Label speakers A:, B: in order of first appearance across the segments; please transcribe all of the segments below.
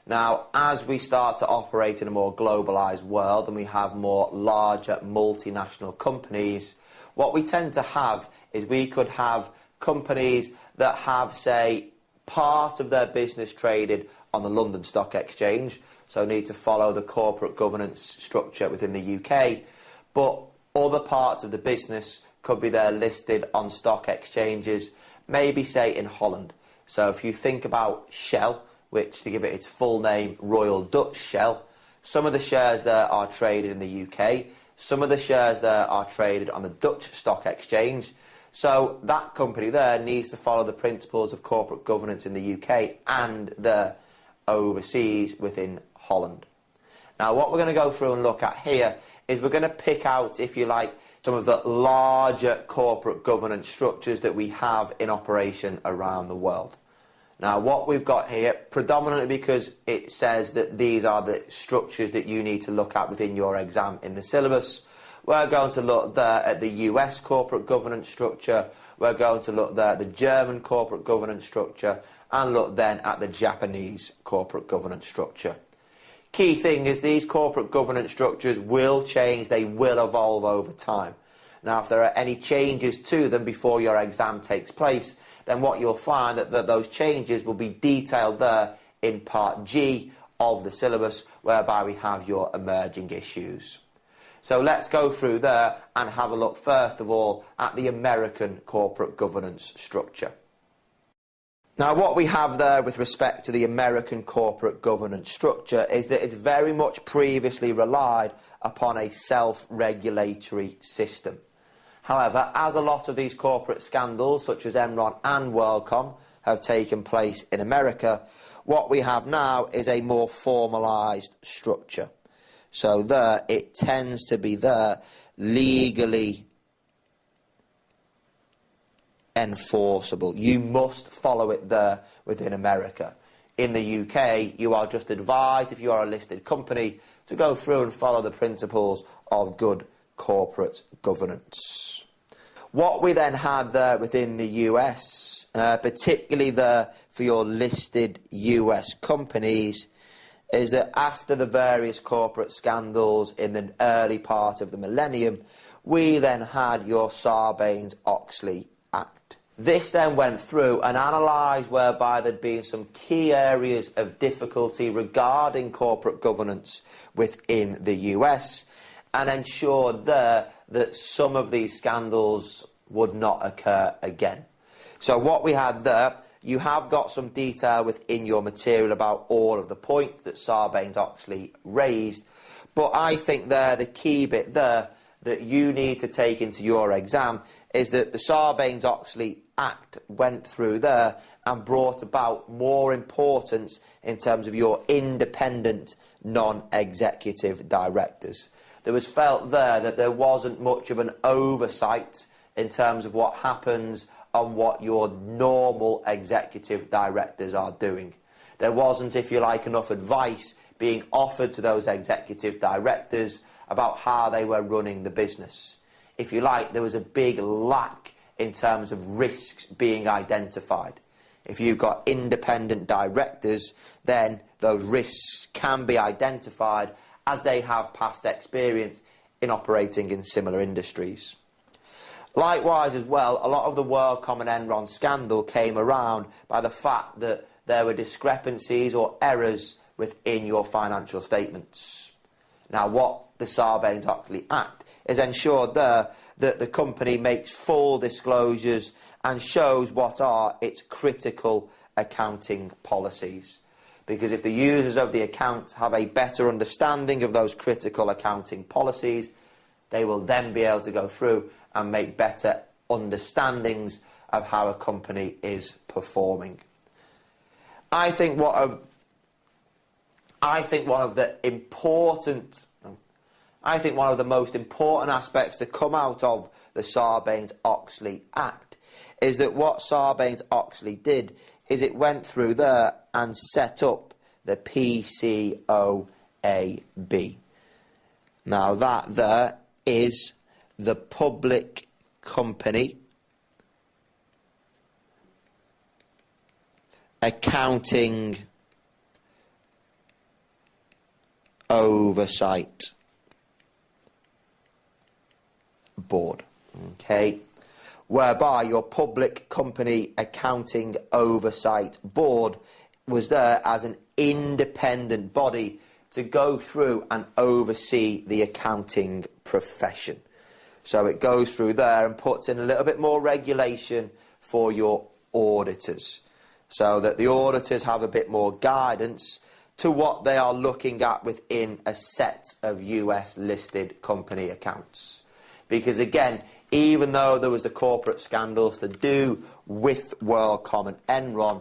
A: Now, as we start to operate in a more globalised world and we have more larger multinational companies, what we tend to have is we could have companies that have, say, part of their business traded on the London Stock Exchange, so need to follow the corporate governance structure within the UK, but other parts of the business could be there listed on stock exchanges, maybe say in Holland. So if you think about Shell, which, to give it its full name, Royal Dutch Shell, some of the shares there are traded in the UK, some of the shares there are traded on the Dutch Stock Exchange, so that company there needs to follow the principles of corporate governance in the UK and the overseas within Holland. Now, what we're going to go through and look at here is we're going to pick out, if you like, some of the larger corporate governance structures that we have in operation around the world. Now, what we've got here, predominantly because it says that these are the structures that you need to look at within your exam in the syllabus, we're going to look there at the US corporate governance structure, we're going to look there at the German corporate governance structure, and look then at the Japanese corporate governance structure. Key thing is these corporate governance structures will change, they will evolve over time. Now, if there are any changes to them before your exam takes place, then what you'll find that those changes will be detailed there in part G of the syllabus, whereby we have your emerging issues. So let's go through there and have a look first of all at the American corporate governance structure. Now, what we have there with respect to the American corporate governance structure is that it's very much previously relied upon a self-regulatory system. However, as a lot of these corporate scandals, such as Enron and WorldCom, have taken place in America, what we have now is a more formalised structure. So there, it tends to be there legally enforceable. You must follow it there within America. In the UK, you are just advised, if you are a listed company, to go through and follow the principles of good corporate governance. What we then had there within the US, particularly there for your listed US companies, is that after the various corporate scandals in the early part of the millennium, we then had your Sarbanes-Oxley Act. This then went through and analysed whereby there'd been some key areas of difficulty regarding corporate governance within the US and ensured there that some of these scandals would not occur again. So what we had there, you have got some detail within your material about all of the points that Sarbanes-Oxley raised, but I think there the key bit there that you need to take into your exam is that the Sarbanes-Oxley Act went through there and brought about more importance in terms of your independent non-executive directors. There was felt there that there wasn't much of an oversight in terms of what happens on what your normal executive directors are doing. There wasn't, if you like, enough advice being offered to those executive directors about how they were running the business. If you like, there was a big lack in terms of risks being identified. If you've got independent directors, then those risks can be identified as they have past experience in operating in similar industries. Likewise as well, a lot of the WorldCom and Enron scandal came around by the fact that there were discrepancies or errors within your financial statements. Now, what the Sarbanes-Oxley Act is ensured there that the company makes full disclosures and shows what are its critical accounting policies. Because if the users of the account have a better understanding of those critical accounting policies, they will then be able to go through and make better understandings of how a company is performing. I think one of the most important aspects to come out of the Sarbanes-Oxley Act is that what Sarbanes-Oxley did is it went through there and set up the PCOAB. Now that there is the Public Company Accounting Oversight Board, okay, whereby your Public Company Accounting Oversight Board was there as an independent body to go through and oversee the accounting profession. So it goes through there and puts in a little bit more regulation for your auditors, so that the auditors have a bit more guidance to what they are looking at within a set of US listed company accounts. Because again, even though there was the corporate scandals to do with WorldCom and Enron,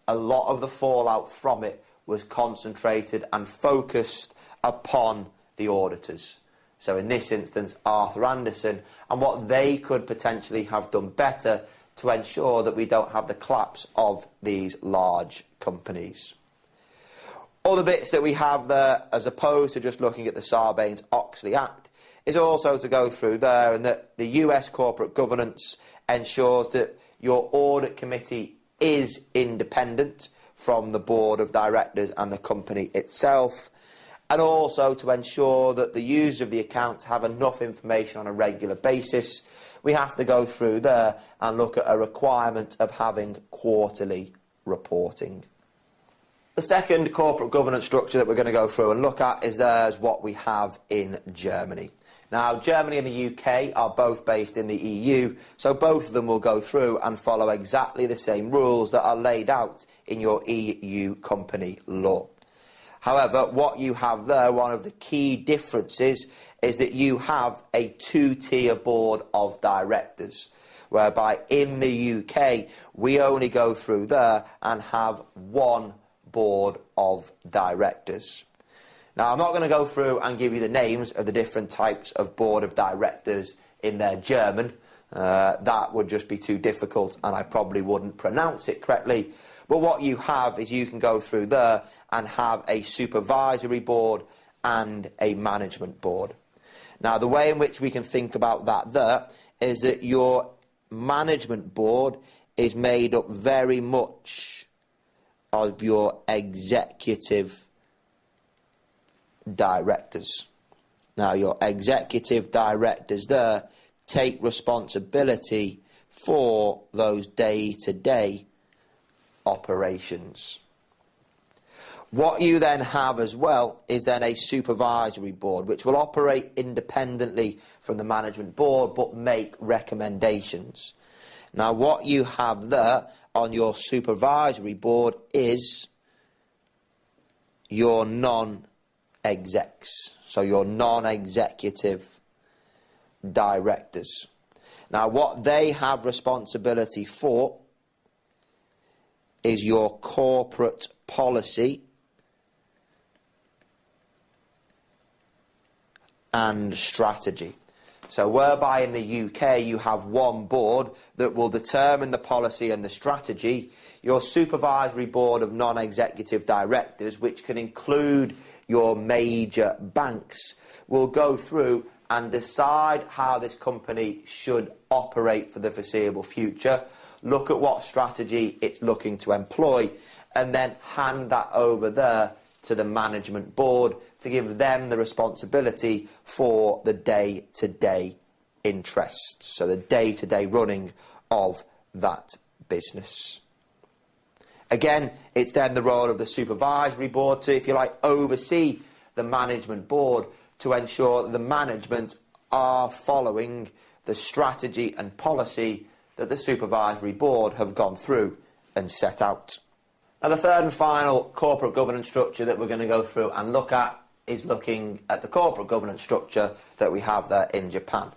A: a lot of the fallout from it was concentrated and focused upon the auditors. So in this instance, Arthur Andersen, and what they could potentially have done better to ensure that we don't have the collapse of these large companies. Other bits that we have there, as opposed to just looking at the Sarbanes-Oxley Act, is also to go through there, and that the US corporate governance ensures that your audit committee is independent from the board of directors and the company itself, and also to ensure that the users of the accounts have enough information on a regular basis. We have to go through there and look at a requirement of having quarterly reporting. The second corporate governance structure that we're going to go through and look at is what we have in Germany. Now, Germany and the UK are both based in the EU, so both of them will go through and follow exactly the same rules that are laid out in your EU company law. However, what you have there, one of the key differences, is that you have a two-tier board of directors, whereby in the UK we only go through there and have one board of directors. Now, I'm not going to go through and give you the names of the different types of board of directors in their German. That would just be too difficult and I probably wouldn't pronounce it correctly. But what you have is you can go through there and have a supervisory board and a management board. Now, the way in which we can think about that there is that your management board is made up very much of your executive directors. Now, your executive directors there take responsibility for those day-to-day operations. What you then have as well is then a supervisory board, which will operate independently from the management board but make recommendations. Now, what you have there on your supervisory board is your non-execs, so your non-executive directors. Now, what they have responsibility for is your corporate policy and strategy. So whereby in the UK you have one board that will determine the policy and the strategy, your supervisory board of non-executive directors, which can include your major banks, will go through and decide how this company should operate for the foreseeable future, look at what strategy it's looking to employ, and then hand that over there to the management board to give them the responsibility for the day-to-day interests, so the day-to-day running of that business. Again, it's then the role of the supervisory board to, if you like, oversee the management board to ensure that the management are following the strategy and policy that the supervisory board have gone through and set out. Now, the third and final corporate governance structure that we're going to go through and look at is looking at the corporate governance structure that we have there in Japan.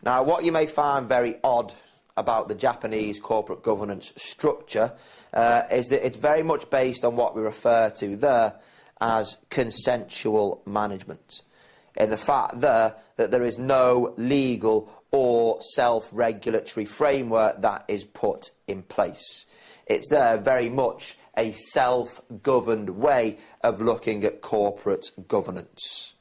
A: Now, what you may find very odd about the Japanese corporate governance structure is that it's very much based on what we refer to there as consensual management, in the fact there that there is no legal or self-regulatory framework that is put in place. It's there very much a self-governed way of looking at corporate governance.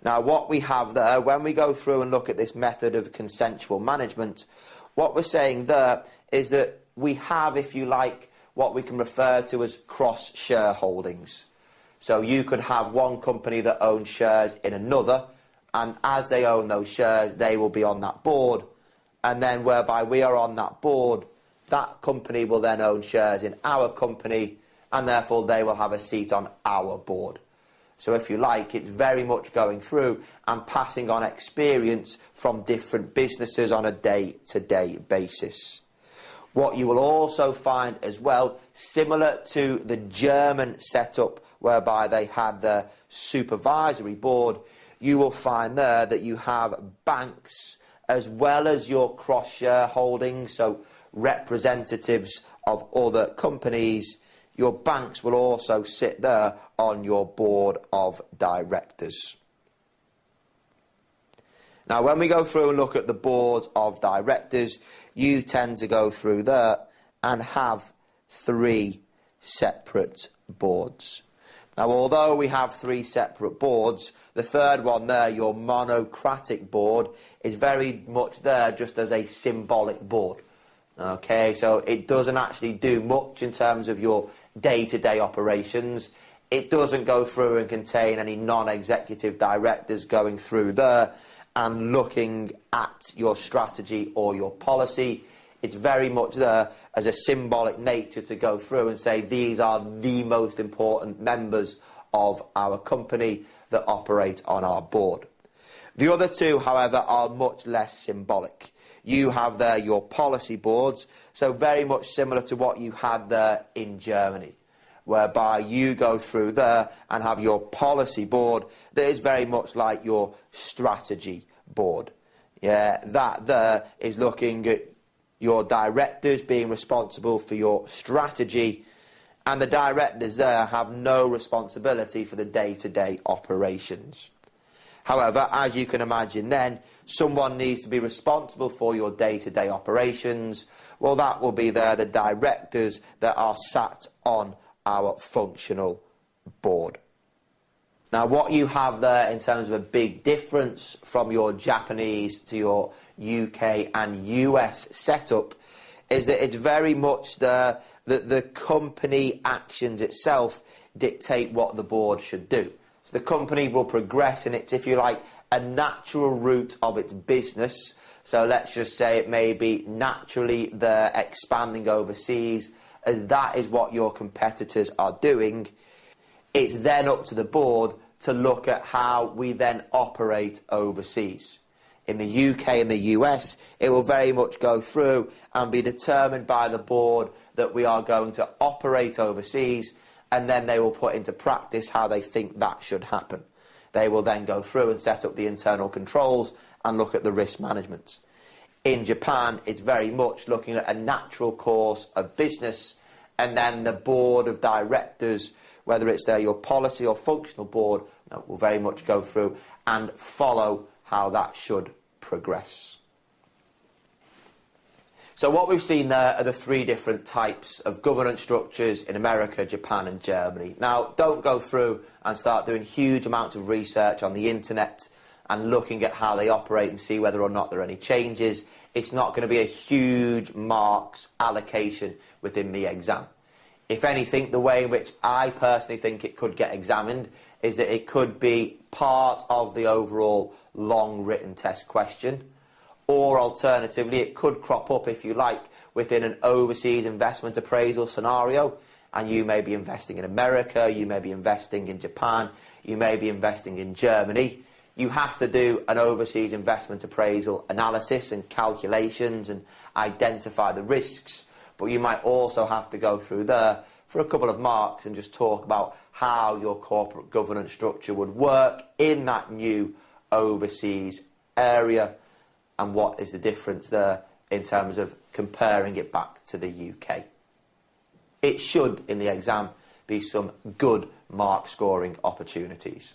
A: Now, what we have there, when we go through and look at this method of consensual management, what we're saying there is that we have, if you like, what we can refer to as cross-shareholdings. So you could have one company that owns shares in another, and as they own those shares, they will be on that board. And then whereby we are on that board, that company will then own shares in our company, and therefore they will have a seat on our board. So if you like, it's very much going through and passing on experience from different businesses on a day-to-day basis. What you will also find as well, similar to the German setup whereby they had their supervisory board, you will find there that you have banks as well as your cross-shareholding, so representatives of other companies. Your banks will also sit there on your board of directors. Now, when we go through and look at the boards of directors, you tend to go through there and have 3 separate boards. Now, although we have 3 separate boards, the third one there, your monocratic board, is very much there just as a symbolic board. Okay, so it doesn't actually do much in terms of your day-to-day operations. It doesn't go through and contain any non-executive directors going through there and looking at your strategy or your policy. It's very much there as a symbolic nature to go through and say these are the most important members of our company that operate on our board. The other 2, however, are much less symbolic. You have there your policy boards, so very much similar to what you had there in Germany, whereby you go through there and have your policy board that is very much like your strategy board. Yeah, that there is looking at your directors being responsible for your strategy, and the directors there have no responsibility for the day-to-day operations. However, as you can imagine then, someone needs to be responsible for your day-to-day operations. Well, that will be there, the directors that are sat on our functional board. Now, what you have there in terms of a big difference from your Japanese to your UK and US setup is that it's very much that the company actions itself dictate what the board should do. So the company will progress in its, if you like, a natural route of its business. So let's just say it may be naturally they're expanding overseas, as that is what your competitors are doing. It's then up to the board to look at how we then operate overseas. In the UK and the US, it will very much go through and be determined by the board that we are going to operate overseas, and then they will put into practice how they think that should happen. They will then go through and set up the internal controls and look at the risk management. In Japan, it's very much looking at a natural course of business, and then the board of directors, whether it's your policy or functional board, will very much go through and follow how that should progress. So what we've seen there are the 3 different types of governance structures in America, Japan and Germany. Now, don't go through and start doing huge amounts of research on the internet and looking at how they operate and see whether or not there are any changes. It's not going to be a huge marks allocation within the exam. If anything, the way in which I personally think it could get examined is that it could be part of the overall long written test question, or alternatively it could crop up, if you like, within an overseas investment appraisal scenario, and you may be investing in America, you may be investing in Japan, you may be investing in Germany. You have to do an overseas investment appraisal analysis and calculations and identify the risks, but you might also have to go through there for a couple of marks and just talk about how your corporate governance structure would work in that new overseas area and what is the difference there in terms of comparing it back to the UK. It should, in the exam, be some good mark scoring opportunities.